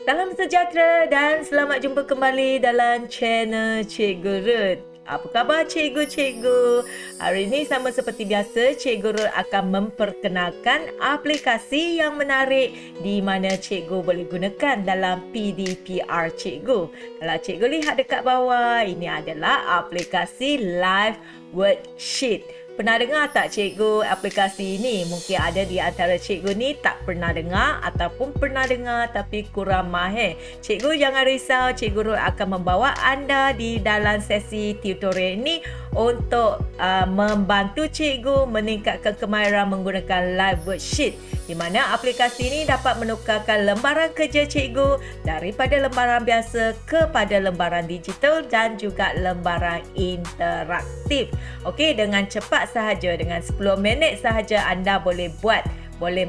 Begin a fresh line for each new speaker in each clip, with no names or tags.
Salam sejahtera dan selamat jumpa kembali dalam channel Cikgu Ruth. Apa khabar cikgu-cikgu? Hari ini sama seperti biasa, Cikgu Ruth akan memperkenalkan aplikasi yang menarik di mana cikgu boleh gunakan dalam PDPR cikgu. Kalau cikgu lihat dekat bawah, ini adalah aplikasi Live Worksheet. Pernah dengar tak cikgu aplikasi ini? Mungkin ada di antara cikgu ni tak pernah dengar ataupun pernah dengar tapi kurang mahir. Cikgu jangan risau, Cikgu Ruth akan membawa anda di dalam sesi tutorial ini untuk membantu cikgu meningkatkan kemahiran menggunakan Live Worksheet, di mana aplikasi ini dapat menukarkan lembaran kerja cikgu daripada lembaran biasa kepada lembaran digital dan juga lembaran interaktif. Okey, dengan cepat sahaja, dengan 10 minit sahaja anda boleh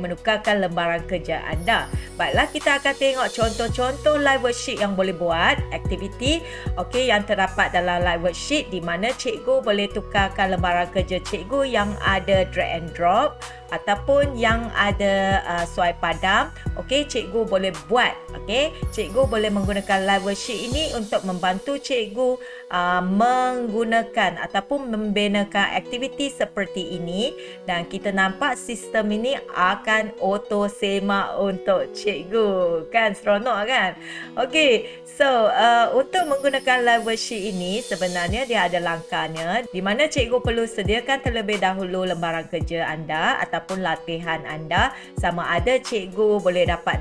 menukarkan lembaran kerja anda. Baiklah, kita akan tengok contoh-contoh live worksheet yang boleh buat, aktiviti yang terdapat dalam live worksheet, di mana cikgu boleh tukarkan lembaran kerja cikgu yang ada drag and drop ataupun yang ada swipe padam. Cikgu boleh buat. Cikgu boleh menggunakan live worksheet ini untuk membantu cikgu menggunakan ataupun membinakan aktiviti seperti ini, dan kita nampak sistem ini akan auto semak untuk cikgu. Kan seronok kan? Untuk menggunakan live worksheet ini sebenarnya dia ada langkahnya, di mana cikgu perlu sediakan terlebih dahulu lembaran kerja anda ataupun latihan anda, sama ada cikgu boleh dapat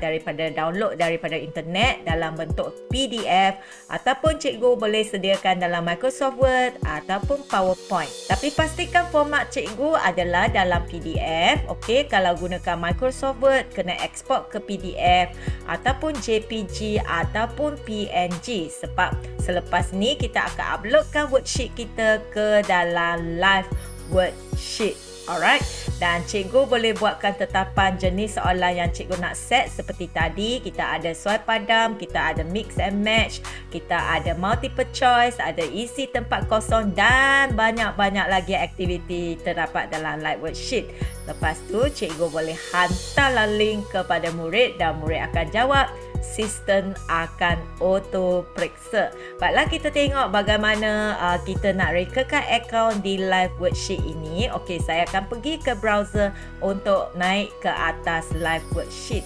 download daripada internet dalam bentuk PDF ataupun cikgu boleh sediakan dalam Microsoft Word ataupun PowerPoint. Tapi pastikan format cikgu adalah dalam PDF. Kalau gunakan Microsoft Word, kena export ke PDF ataupun JPG ataupun PNG, sebab selepas ni kita akan uploadkan worksheet kita ke dalam Live Worksheet. Alright, dan cikgu boleh buatkan tetapan jenis soalan yang cikgu nak set. Seperti tadi, kita ada swipe padam, kita ada mix and match, kita ada multiple choice, ada isi tempat kosong dan banyak-banyak lagi aktiviti terdapat dalam live worksheet. Lepas tu, cikgu boleh hantarlah link kepada murid dan murid akan jawab. Sistem akan auto periksa. Baiklah, kita tengok bagaimana kita nak rekakan akaun di live worksheet ini. Saya akan pergi ke browser untuk naik ke atas live worksheet.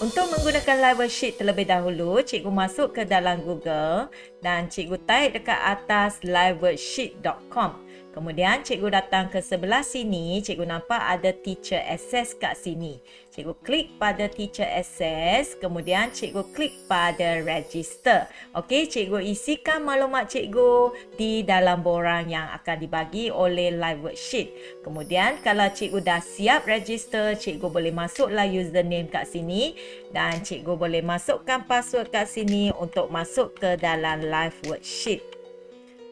Untuk menggunakan live worksheet terlebih dahulu, cikgu masuk ke dalam Google dan cikgu type dekat atas liveworksheet.com. Kemudian cikgu datang ke sebelah sini, cikgu nampak ada Teacher Access kat sini. Cikgu klik pada Teacher Access, kemudian cikgu klik pada Register. Cikgu isikan maklumat cikgu di dalam borang yang akan dibagi oleh live worksheet. Kemudian kalau cikgu dah siap register, cikgu boleh masuklah username kat sini dan cikgu boleh masukkan password kat sini untuk masuk ke dalam live worksheet.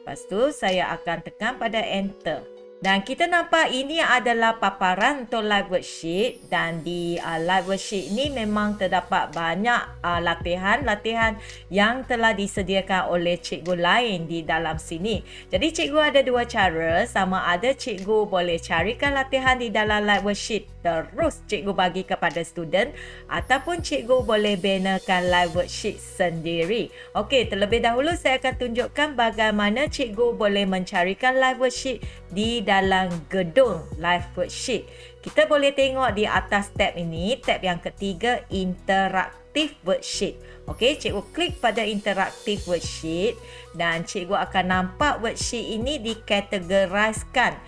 Lepas tu saya akan tekan pada enter. Dan kita nampak ini adalah paparan untuk live worksheet, dan di live worksheet ini memang terdapat banyak latihan-latihan yang telah disediakan oleh cikgu lain di dalam sini. Jadi cikgu ada dua cara, sama ada cikgu boleh carikan latihan di dalam live worksheet terus cikgu bagi kepada student, ataupun cikgu boleh binakan live worksheet sendiri. Terlebih dahulu saya akan tunjukkan bagaimana cikgu boleh mencarikan live worksheet di dalam gedung live worksheet. Kita boleh tengok di atas tab ini, tab yang ketiga, interaktif worksheet. Cikgu klik pada interaktif worksheet dan cikgu akan nampak worksheet ini dikategoriskan.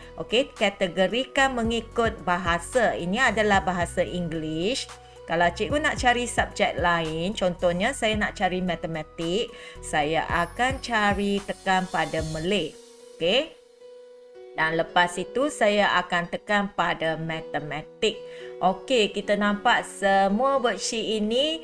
Kategorikan mengikut bahasa. Ini adalah bahasa English. Kalau cikgu nak cari subjek lain, contohnya saya nak cari matematik, saya akan cari tekan pada Malay. Dan lepas itu saya akan tekan pada matematik. Kita nampak semua worksheet ini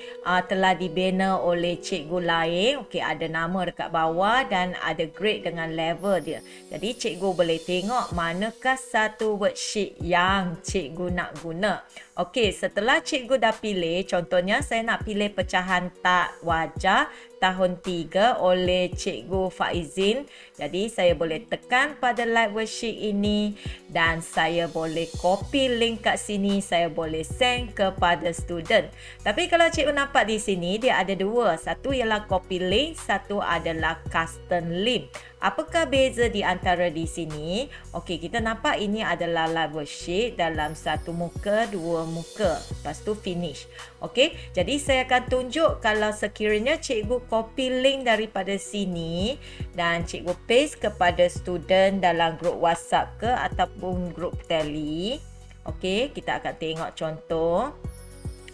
telah dibina oleh cikgu lain. Ada nama dekat bawah dan ada grade dengan level dia. Jadi cikgu boleh tengok manakah satu worksheet yang cikgu nak guna. Setelah cikgu dah pilih, contohnya saya nak pilih pecahan tak wajar tahun 3 oleh Cikgu Faizin. Jadi saya boleh tekan pada live worksheet ini dan saya boleh copy link kat sini. Saya saya boleh send kepada student. Tapi kalau cikgu nampak di sini, dia ada dua. Satu ialah copy link, satu adalah custom link. Apakah beza di antara di sini? Okey, kita nampak ini adalah live worksheet dalam satu muka, dua muka. Lepas tu finish. Okey, jadi saya akan tunjuk kalau sekiranya cikgu copy link daripada sini dan cikgu paste kepada student dalam grup WhatsApp ke ataupun grup Tele. Okey, kita akan tengok contoh.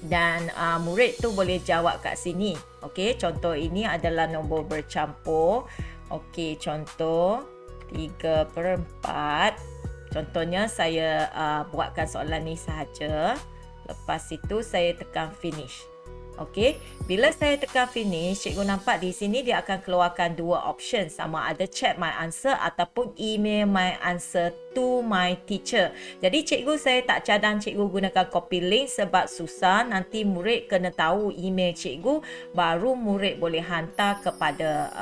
Dan murid tu boleh jawab kat sini. Okey, contoh ini adalah nombor bercampur. Okey, contoh 3/4. Contohnya saya buatkan soalan ni sahaja. Lepas itu saya tekan finish. Okey, bila saya tekan finish, cikgu nampak di sini dia akan keluarkan dua option, sama ada chat my answer ataupun email my answer to my teacher. Jadi cikgu saya tak cadang cikgu gunakan copy link sebab susah, nanti murid kena tahu email cikgu baru murid boleh hantar kepada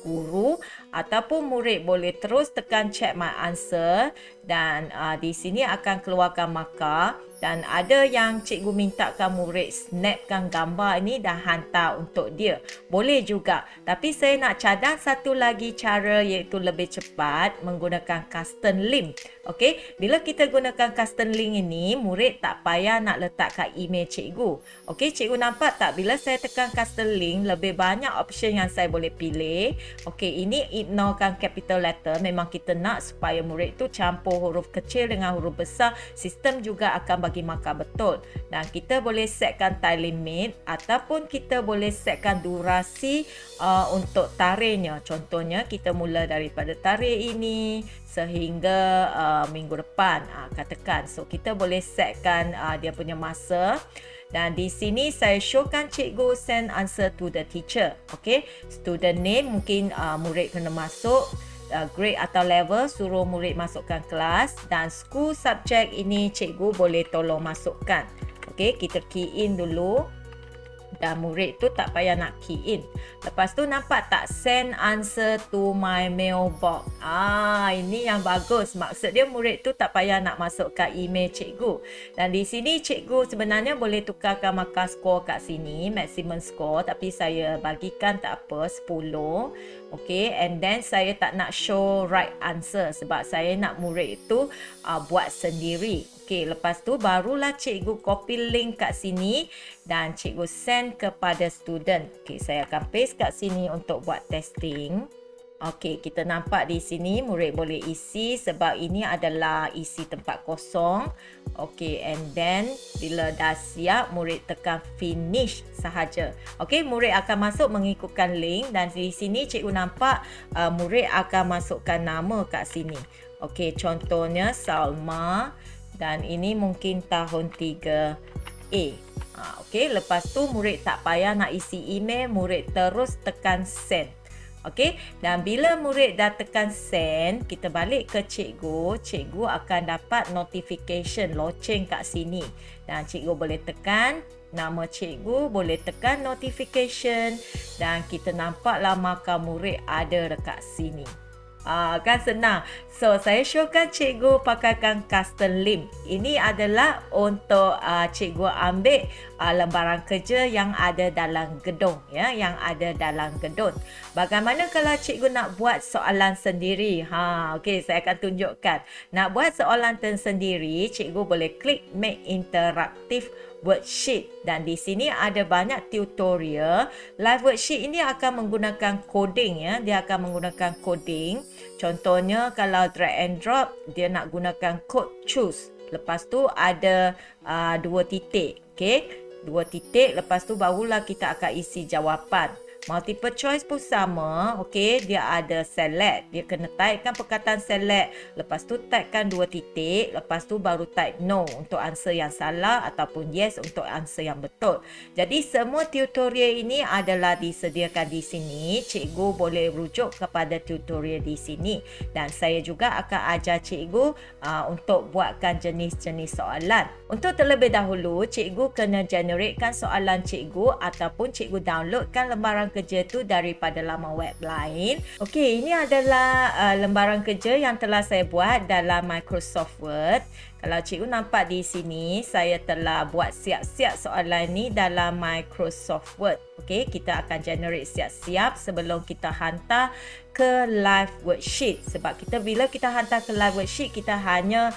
guru, ataupun murid boleh terus tekan chat my answer dan di sini akan keluarkan markah. Dan ada yang cikgu mintakan murid snapkan gambar ini dan hantar untuk dia. Boleh juga. Tapi saya nak cadang satu lagi cara iaitu lebih cepat menggunakan custom link. Okey, bila kita gunakan custom link ini, murid tak payah nak letakkan email cikgu. Okey, cikgu nampak tak bila saya tekan custom link, lebih banyak option yang saya boleh pilih. Okey, ini ignorekan capital letter. Memang kita nak supaya murid tu campur huruf kecil dengan huruf besar. Sistem juga akan bagi markah betul. Dan kita boleh setkan time limit ataupun kita boleh setkan durasi untuk tarikhnya. Contohnya kita mula daripada tarikh ini sehingga minggu depan, katakan. So kita boleh setkan dia punya masa. Dan di sini saya showkan cikgu send answer to the teacher. Okey, student name mungkin murid kena masuk grade atau level, suruh murid masukkan kelas, dan school subject ini cikgu boleh tolong masukkan. Okey, kita key in dulu. Dan murid tu tak payah nak key in. Lepas tu nampak tak send answer to my mailbox. Ini yang bagus. Maksud dia murid tu tak payah nak masukkan email cikgu. Dan di sini cikgu sebenarnya boleh tukarkan markah skor kat sini, maximum score, tapi saya bagikan tak apa 10. Okey, and then saya tak nak show right answer sebab saya nak murid itu buat sendiri. Okey, lepas tu barulah cikgu copy link kat sini dan cikgu send kepada student. Okey, saya akan paste kat sini untuk buat testing. Okey, kita nampak di sini murid boleh isi sebab ini adalah isi tempat kosong. Okey, and then bila dah siap, murid tekan finish sahaja. Okey, murid akan masuk mengikutkan link dan di sini cikgu nampak murid akan masukkan nama kat sini. Okey, contohnya Salma dan ini mungkin tahun 3A. Okey, lepas tu murid tak payah nak isi email, murid terus tekan send. Okey, dan bila murid dah tekan send, kita balik ke cikgu, cikgu akan dapat notification loceng kat sini. Dan cikgu boleh tekan nama cikgu, boleh tekan notification dan kita nampaklah markah murid ada dekat sini. Kan senang. So saya showkan cikgu pakaikan custom link. Ini adalah untuk cikgu ambil lembaran kerja yang ada dalam gedung, ya, yang ada dalam gedung. Bagaimana kalau cikgu nak buat soalan sendiri? Okey, saya akan tunjukkan. Nak buat soalan sendiri, cikgu boleh klik make interactive worksheet dan di sini ada banyak tutorial. Live worksheet ini akan menggunakan coding, ya, dia akan menggunakan coding. Contohnya kalau drag and drop, dia nak gunakan code choose. Lepas tu ada 2 titik, okey, 2 titik. Lepas tu barulah kita akan isi jawapan. Multiple choice pun sama, okey, dia ada select. Dia kena typekan perkataan select, lepas tu typekan 2 titik, lepas tu baru type no untuk answer yang salah ataupun yes untuk answer yang betul. Jadi semua tutorial ini adalah disediakan di sini. Cikgu boleh rujuk kepada tutorial di sini dan saya juga akan ajar cikgu untuk buatkan jenis-jenis soalan. Untuk terlebih dahulu, cikgu kena generatekan soalan cikgu ataupun cikgu downloadkan lembaran kerja tu daripada laman web lain. Okey, ini adalah lembaran kerja yang telah saya buat dalam Microsoft Word. Kalau cikgu nampak di sini, saya telah buat siap-siap soalan ni dalam Microsoft Word. Okey, kita akan generate siap-siap sebelum kita hantar ke live worksheet. Sebab bila kita hantar ke live worksheet, kita hanya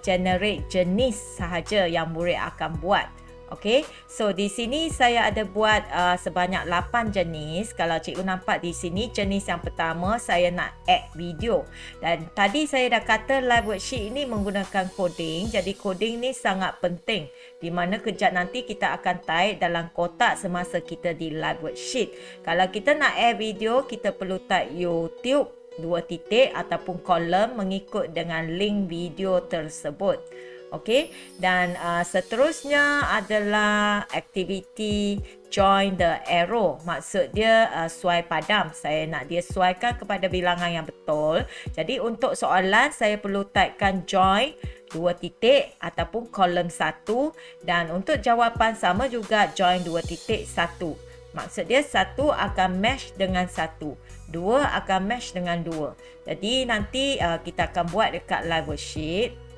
generate jenis sahaja yang murid akan buat. Okey, so di sini saya ada buat sebanyak 8 jenis. Kalau cikgu nampak di sini, jenis yang pertama saya nak add video. Dan tadi saya dah kata live worksheet ini menggunakan coding. Jadi coding ni sangat penting. Di mana kejap nanti kita akan type dalam kotak semasa kita di live worksheet. Kalau kita nak add video, kita perlu type YouTube 2 titik ataupun kolom mengikut dengan link video tersebut. Okey, dan seterusnya adalah aktiviti join the arrow. Maksud dia suai padam. Saya nak dia suaikan kepada bilangan yang betul. Jadi untuk soalan saya perlu typekan join 2 titik ataupun kolom 1, dan untuk jawapan sama juga join 2 titik 1. Maksud dia 1 akan match dengan 1, 2 akan match dengan 2. Jadi nanti kita akan buat dekat live worksheet.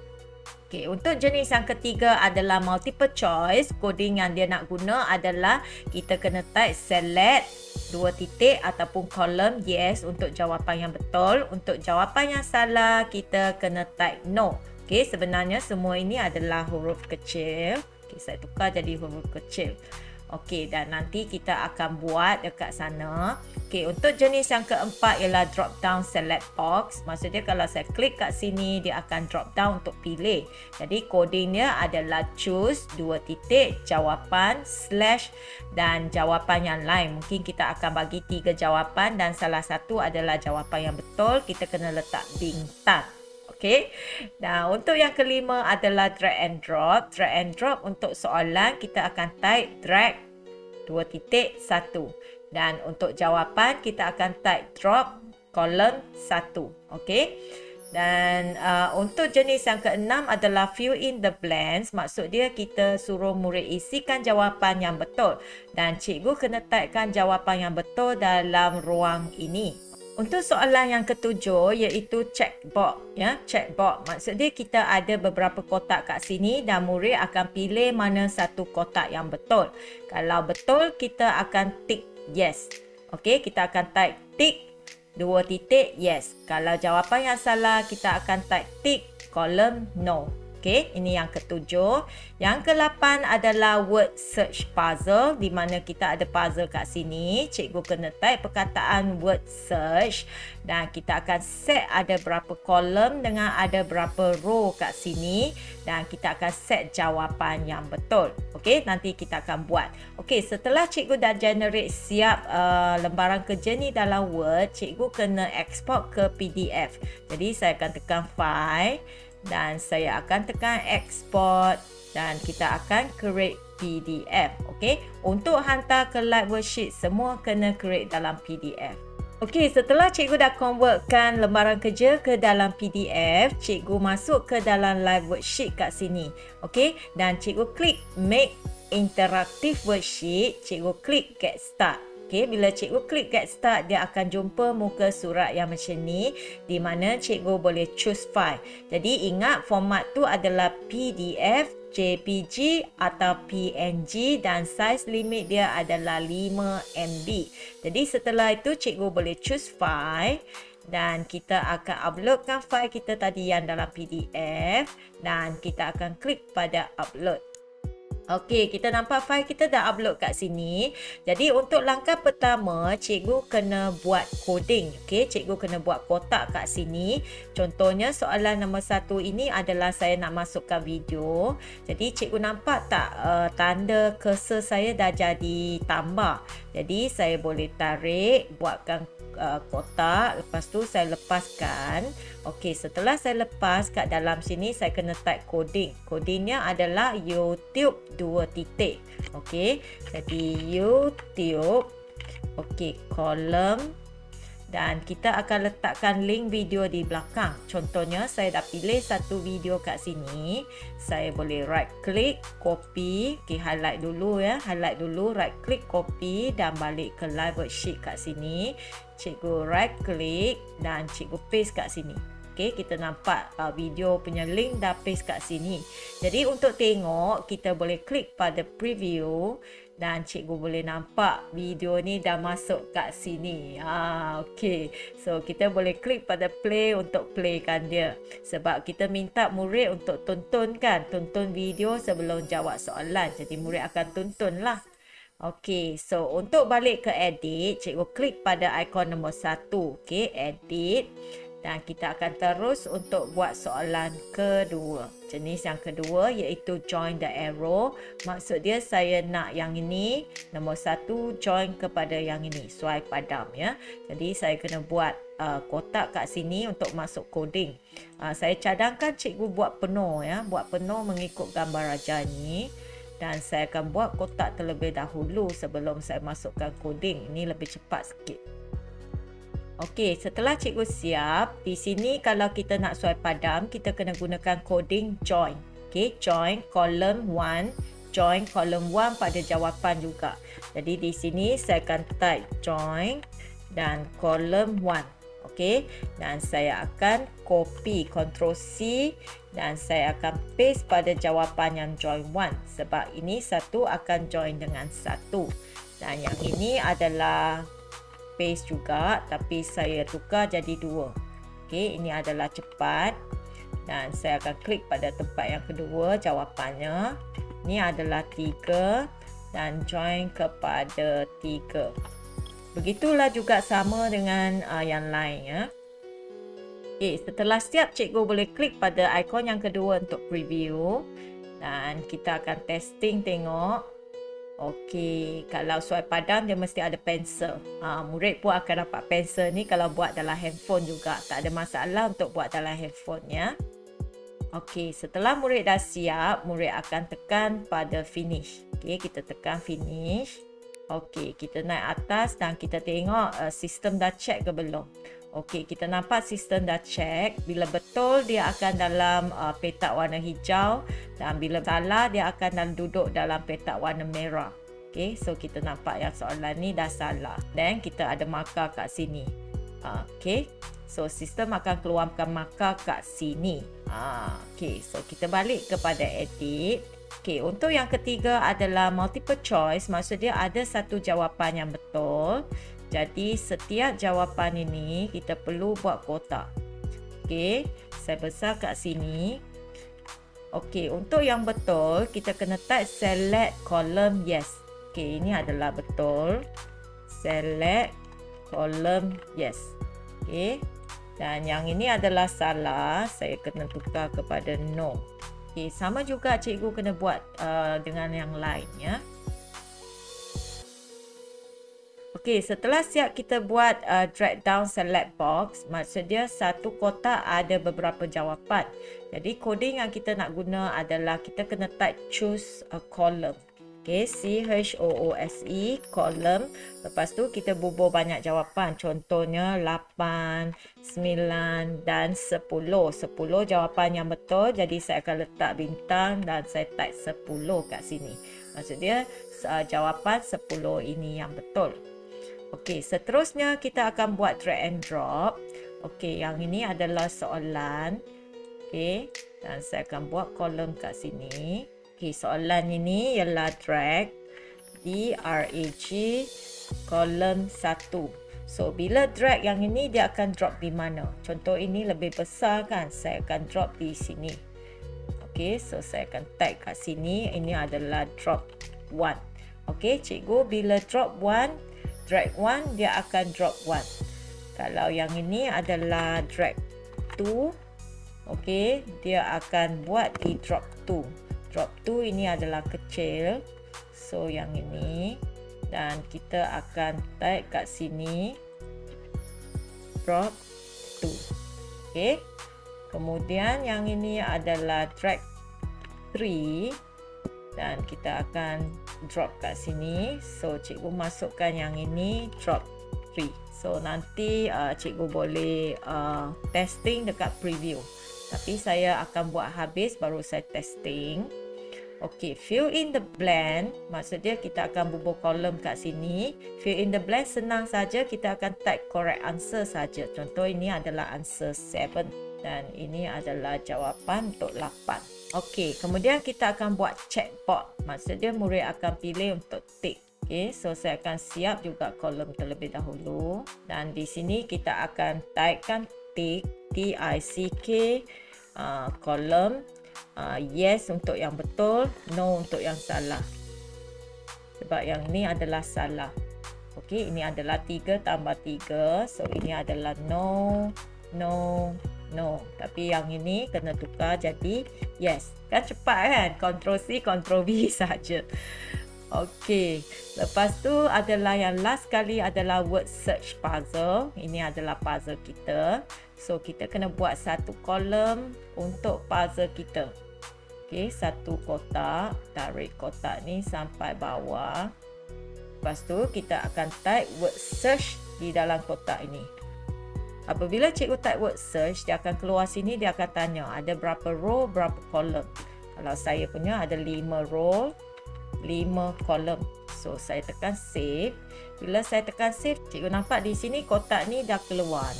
Okay, untuk jenis yang ketiga adalah multiple choice. Coding yang dia nak guna adalah kita kena type select 2 titik ataupun kolom yes untuk jawapan yang betul. Untuk jawapan yang salah, kita kena type no. Okay, sebenarnya semua ini adalah huruf kecil. Okay, saya tukar jadi huruf kecil. Okey, dan nanti kita akan buat dekat sana. Okey, untuk jenis yang keempat ialah drop down select box. Maksudnya kalau saya klik kat sini, dia akan drop down untuk pilih. Jadi codingnya adalah choose 2 titik jawapan slash dan jawapan yang lain. Mungkin kita akan bagi 3 jawapan dan salah satu adalah jawapan yang betul. Kita kena letak bintang. Okey. Nah, untuk yang kelima adalah drag and drop. Drag and drop untuk soalan kita akan type drag 2 titik 1. Dan untuk jawapan kita akan type drop kolom 1. Okey. Dan untuk jenis yang keenam adalah fill in the blanks. Maksud dia kita suruh murid isikan jawapan yang betul. Dan cikgu kena typekan jawapan yang betul dalam ruang ini. Untuk soalan yang ketujuh iaitu checkbox, ya, checkbox. Maksud dia kita ada beberapa kotak kat sini dan murid akan pilih mana satu kotak yang betul. Kalau betul, kita akan tick yes. Okey, kita akan type tick 2 titik yes. Kalau jawapan yang salah, kita akan type tick kolom no. Okey, ini yang ketujuh. Yang ke-8 adalah word search puzzle, di mana kita ada puzzle kat sini. Cikgu kena type perkataan word search dan kita akan set ada berapa kolom dengan ada berapa row kat sini dan kita akan set jawapan yang betul. Okey, nanti kita akan buat. Okey, setelah cikgu dah generate siap lembaran kerja ni dalam Word, cikgu kena export ke PDF. Jadi saya akan tekan file dan saya akan tekan export dan kita akan create PDF. Okey, untuk hantar ke live worksheet semua kena create dalam PDF. Okey, setelah cikgu dah convertkan lembaran kerja ke dalam PDF, cikgu masuk ke dalam live worksheet kat sini. Okey, dan cikgu klik make interactive worksheet, cikgu klik get start. Okay, bila cikgu klik get start, dia akan jumpa muka surat yang macam ni di mana cikgu boleh choose file. Jadi ingat format tu adalah PDF, JPG atau PNG dan size limit dia adalah 5 MB. Jadi setelah itu cikgu boleh choose file dan kita akan uploadkan file kita tadi yang dalam PDF dan kita akan klik pada upload. Okey, kita nampak file kita dah upload kat sini. Jadi untuk langkah pertama, cikgu kena buat coding. Okey, cikgu kena buat kotak kat sini. Contohnya soalan nombor 1 ini adalah saya nak masukkan video. Jadi cikgu nampak tak tanda cursor saya dah jadi tambah. Jadi saya boleh tarik, buatkan kotak, lepas tu saya lepaskan. Okey, setelah saya lepas kat dalam sini saya kena type coding. Codingnya adalah YouTube 2 titik. Okey, jadi YouTube. Okey, kolom dan kita akan letakkan link video di belakang. Contohnya saya dah pilih satu video kat sini, saya boleh right click, copy, highlight dulu ya, highlight dulu, right click, copy dan balik ke live worksheet kat sini. Cikgu right click dan cikgu paste kat sini. Okey, kita nampak video punya link dah paste kat sini. Jadi untuk tengok, kita boleh klik pada preview dan cikgu boleh nampak video ni dah masuk kat sini. Okey. So kita boleh klik pada play untuk playkan dia. Sebab kita minta murid untuk tonton video sebelum jawab soalan. Jadi murid akan tonton lah. Okey, so untuk balik ke edit, cikgu klik pada ikon nombor 1. Okey, edit. Dan kita akan terus untuk buat soalan kedua. Jenis yang kedua iaitu join the arrow. Maksud dia saya nak yang ini, nombor 1 join kepada yang ini. Swipe padam ya. Jadi saya kena buat kotak kat sini untuk masuk coding. Saya cadangkan cikgu buat penuh ya. Buat penuh mengikut gambar raja ni. Dan saya akan buat kotak terlebih dahulu sebelum saya masukkan coding. Ini lebih cepat sikit. Okey, setelah cikgu siap, di sini kalau kita nak swipe padam, kita kena gunakan coding join. Okey, join column 1, join column 1 pada jawapan juga. Jadi di sini saya akan type join dan column 1. Okey, dan saya akan copy Ctrl C dan saya akan paste pada jawapan yang join 1 sebab ini satu akan join dengan satu. Dan yang ini adalah paste juga, tapi saya tukar jadi 2. Okey, ini adalah cepat dan saya akan klik pada tempat yang kedua jawapannya. Ini adalah 3 dan join kepada 3. Begitulah juga sama dengan yang lain ya. Okey, setelah siap cikgu boleh klik pada ikon yang kedua untuk preview dan kita akan testing tengok. Okey, kalau swipe padam dia mesti ada pensel. Murid pun akan dapat pensel ni kalau buat dalam handphone juga. Tak ada masalah untuk buat dalam handphone ya. Okey, setelah murid dah siap, murid akan tekan pada finish. Okey, kita tekan finish. Okey, kita naik atas dan kita tengok sistem dah check ke belum. Okey, kita nampak sistem dah check. Bila betul dia akan dalam petak warna hijau dan bila salah dia akan duduk dalam petak warna merah. Okey, so kita nampak yang soalan ni dah salah. Dan kita ada markah kat sini. Okey, so sistem akan keluarkan markah kat sini. Okey, so kita balik kepada edit. Okey, untuk yang ketiga adalah multiple choice. Maksud dia ada satu jawapan yang betul. Jadi setiap jawapan ini kita perlu buat kotak. Okey, saya besar kat sini. Okey, untuk yang betul kita kena type select column yes. Okey, ini adalah betul. Select column yes. Okey. Dan yang ini adalah salah, saya kena tukar kepada no. Okey, sama juga cikgu kena buat dengan yang lain ya. Okey, setelah siap kita buat drag down select box. Maksud dia satu kotak ada beberapa jawapan. Jadi coding yang kita nak guna adalah kita kena type choose a column. Okey, CHOOSE column. Lepas tu kita bubuh banyak jawapan. Contohnya 8, 9 dan 10. 10 jawapan yang betul. Jadi saya akan letak bintang dan saya type 10 kat sini. Maksud dia jawapan 10 ini yang betul. Okey, seterusnya kita akan buat drag and drop. Okey, yang ini adalah soalan. Okey, dan saya akan buat kolom kat sini. Okey, soalan ini ialah drag kolom 1. So, bila drag yang ini dia akan drop di mana? Contoh ini lebih besar kan? Saya akan drop di sini. Okey, so saya akan type kat sini. Ini adalah drop 1. Okey, cikgu bila drop 1, drag 1 dia akan drop 1. Kalau yang ini adalah drag 2, okey, dia akan buat di drop 2. Drop 2 ini adalah kecil. So yang ini dan kita akan type kat sini drop 2. Okey. Kemudian yang ini adalah drag 3 dan kita akan drop kat sini. So cikgu masukkan yang ini drop free. So nanti cikgu boleh testing dekat preview. Tapi saya akan buat habis baru saya testing. Okey, fill in the blank. Maksudnya kita akan bubuh kolom kat sini. Fill in the blank senang saja, kita akan type correct answer saja. Contoh ini adalah answer 7 dan ini adalah jawapan untuk 8. Okey, kemudian kita akan buat checkbox. Maksudnya murid akan pilih untuk tick. Okey, so saya akan siap juga kolom terlebih dahulu. Dan di sini kita akan typekan tick, T-I-C-K, kolom. Yes untuk yang betul, no untuk yang salah. Sebab yang ini adalah salah. Okey, ini adalah 3 tambah 3. So ini adalah no, no, no. Tapi yang ini kena tukar jadi yes. Kan cepat kan? Ctrl C, Ctrl V saja. Okey, lepas tu adalah yang last kali adalah word search puzzle. Ini adalah puzzle kita. So kita kena buat satu kolom untuk puzzle kita. Okey, satu kotak, tarik kotak ni sampai bawah. Lepas tu kita akan type word search di dalam kotak ini. Apabila cikgu type word search, dia akan keluar sini, dia akan tanya ada berapa row, berapa kolom. Kalau saya punya ada 5 row, 5 kolom. So saya tekan save. Bila saya tekan save, cikgu nampak di sini kotak ni dah keluar.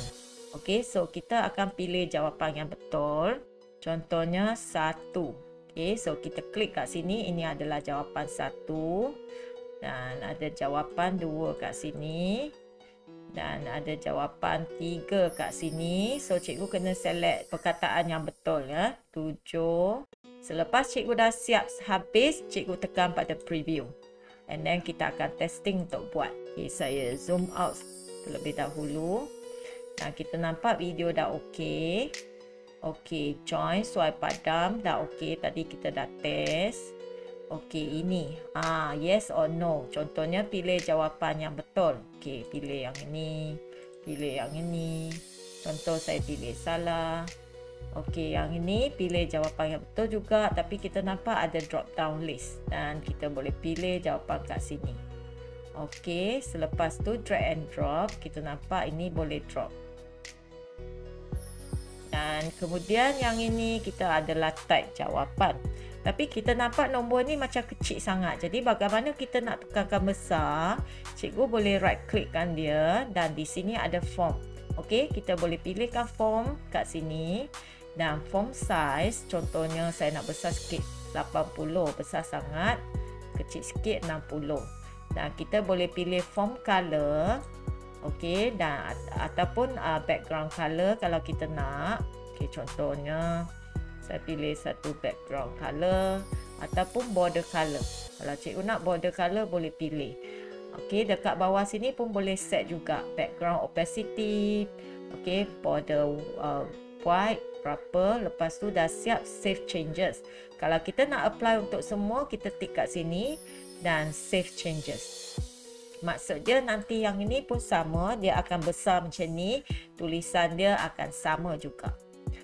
Okey, so kita akan pilih jawapan yang betul. Contohnya 1. Okey, so kita klik kat sini, ini adalah jawapan 1. Dan ada jawapan 2 kat sini. Dan ada jawapan 3 kat sini. So cikgu kena select perkataan yang betul ya. 7. Selepas cikgu dah siap habis, cikgu tekan pada preview. And then kita akan testing untuk buat. Okay, saya zoom out terlebih dahulu. Dan kita nampak video dah okey. Okey, join, swipe padam dah okey. Tadi kita dah test. Okey, ini. Yes or no. Contohnya pilih jawapan yang betul. Okey, pilih yang ini. Pilih yang ini. Contoh saya pilih salah. Okey, yang ini pilih jawapan yang betul juga, tapi kita nampak ada drop down list dan kita boleh pilih jawapan kat sini. Okey, selepas tu drag and drop, kita nampak ini boleh drop. Dan kemudian yang ini kita adalah type jawapan. Tapi kita nampak nombor ni macam kecil sangat. Jadi bagaimana kita nak tekankan besar? Cikgu boleh right clickkan dia dan di sini ada form. Okey, kita boleh pilihkan form kat sini. Dan form size, contohnya saya nak besar sikit 80, besar sangat. Kecil sikit 60. Dan kita boleh pilih form color. Okey, dan ataupun background color kalau kita nak. Okey, contohnya saya pilih satu background color ataupun border color. Kalau cikgu nak border color boleh pilih. Okey, dekat bawah sini pun boleh set juga background opacity. Okey, border white berapa. Lepas tu dah siap save changes. Kalau kita nak apply untuk semua, kita tick kat sini dan save changes. Maksudnya nanti yang ini pun sama, dia akan besar macam ni, tulisan dia akan sama juga.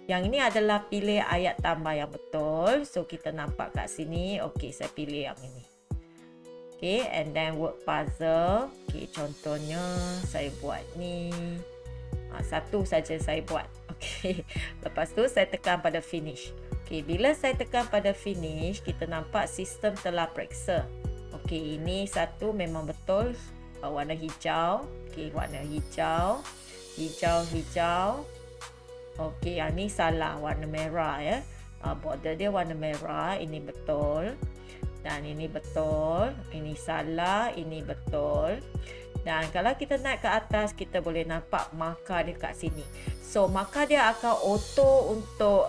Yang ini adalah pilih ayat tambah yang betul. So kita nampak kat sini, okey saya pilih yang ini. Okey, and then word puzzle. Okey, contohnya saya buat ni. Satu saja saya buat. Okey, lepas tu saya tekan pada finish. Okey, bila saya tekan pada finish, kita nampak sistem telah periksa. Okey, ini satu memang betul warna hijau. Okey, warna hijau. Hijau. Okey, yang ni salah warna merah ya. Border dia warna merah, ini betul. Dan ini betul, ini salah, ini betul. Dan kalau kita naik ke atas, kita boleh nampak markah dia kat sini. So, markah dia akan auto untuk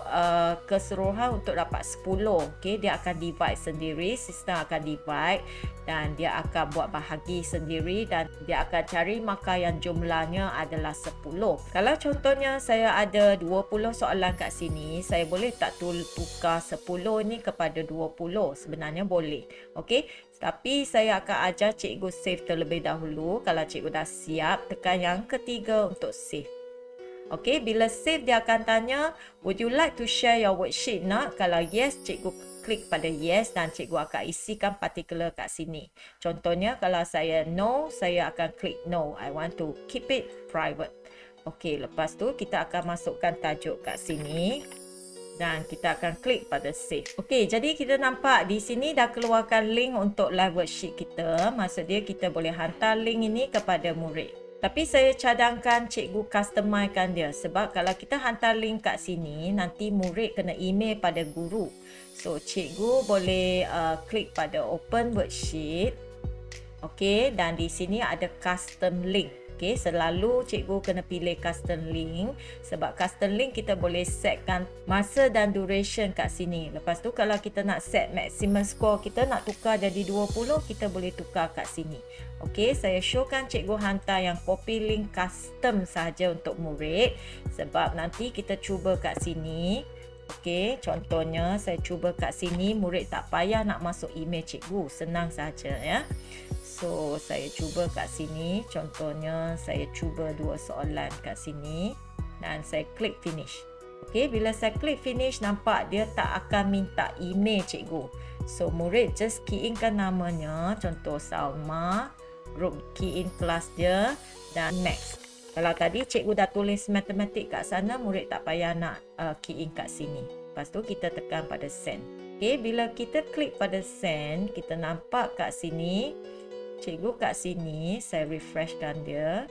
keseluruhan untuk dapat 10. Okay, dia akan divide sendiri, sistem akan divide dan dia akan buat bahagi sendiri dan dia akan cari markah yang jumlahnya adalah 10. Kalau contohnya saya ada 20 soalan kat sini, saya boleh tak tukar 10 ni kepada 20? Sebenarnya boleh. Okay, tapi saya akan ajar cikgu save terlebih dahulu. Kalau cikgu dah siap, tekan yang ketiga untuk save. Okey, bila save dia akan tanya, would you like to share your worksheet not? Kalau yes, cikgu klik pada yes dan cikgu akan isikan particular kat sini. Contohnya kalau saya no, saya akan klik no. I want to keep it private. Okey, lepas tu kita akan masukkan tajuk kat sini dan kita akan klik pada save. Okey, jadi kita nampak di sini dah keluarkan link untuk live worksheet kita. Maksud dia kita boleh hantar link ini kepada murid. Tapi saya cadangkan cikgu customizekan dia sebab kalau kita hantar link kat sini nanti murid kena email pada guru. So cikgu boleh klik pada open worksheet. Okey, dan di sini ada custom link. Okey, selalu cikgu kena pilih custom link sebab custom link kita boleh setkan masa dan duration kat sini. Lepas tu kalau kita nak set maximum score kita nak tukar jadi 20, kita boleh tukar kat sini. Okey, saya showkan cikgu hantar yang copy link custom sahaja untuk murid sebab nanti kita cuba kat sini. Okey, contohnya saya cuba kat sini, murid tak payah nak masuk email cikgu, senang saja ya. So, saya cuba kat sini, contohnya saya cuba 2 soalan kat sini dan saya klik finish. Okey, bila saya klik finish, nampak dia tak akan minta email cikgu. So, murid just key in kan namanya, contoh Salma, group key in kelas dia dan next. Kalau tadi cikgu dah tulis matematik kat sana, murid tak payah nak key in kat sini. Lepas tu kita tekan pada send. Okey, bila kita klik pada send, kita nampak kat sini, cikgu kat sini, saya refreshkan dia.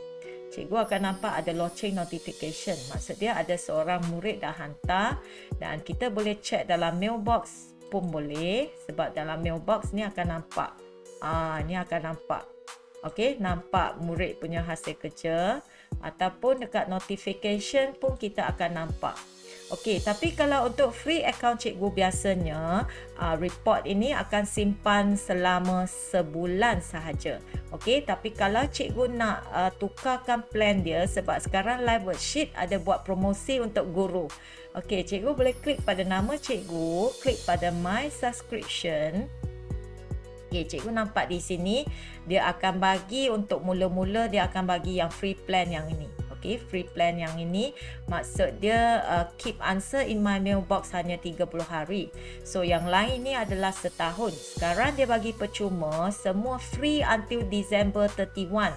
Cikgu akan nampak ada launching notification. Maksud dia ada seorang murid dah hantar dan kita boleh check dalam mailbox pun boleh sebab dalam mailbox ni akan nampak. Ni akan nampak. Okey, nampak murid punya hasil kerja ataupun dekat notification pun kita akan nampak. Okey, tapi kalau untuk free account cikgu biasanya report ini akan simpan selama sebulan sahaja. Okey, tapi kalau cikgu nak tukarkan plan dia sebab sekarang live worksheet ada buat promosi untuk guru. Okey, cikgu boleh klik pada nama cikgu, klik pada my subscription. Okey, cikgu nampak di sini dia akan bagi untuk mula-mula dia akan bagi yang free plan yang ini. Okey, free plan yang ini maksud dia keep answer in my mailbox hanya 30 hari. So yang lain ni adalah setahun. Sekarang dia bagi percuma, semua free until December 31.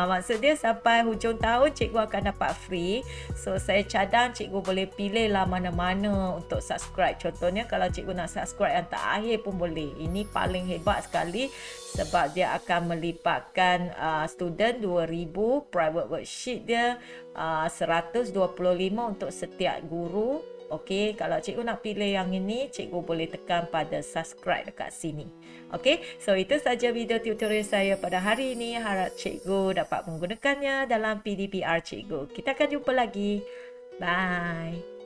Maksud dia sampai hujung tahun cikgu akan dapat free. So saya cadang cikgu boleh pilih lah mana-mana untuk subscribe. Contohnya kalau cikgu nak subscribe yang terakhir pun boleh. Ini paling hebat sekali sebab dia akan melibatkan student 2000, private worksheet dia 125 untuk setiap guru. Okey, kalau cikgu nak pilih yang ini, cikgu boleh tekan pada subscribe dekat sini. Okey, so itu saja video tutorial saya pada hari ini. Harap cikgu dapat menggunakannya dalam PDPR cikgu. Kita akan jumpa lagi. Bye.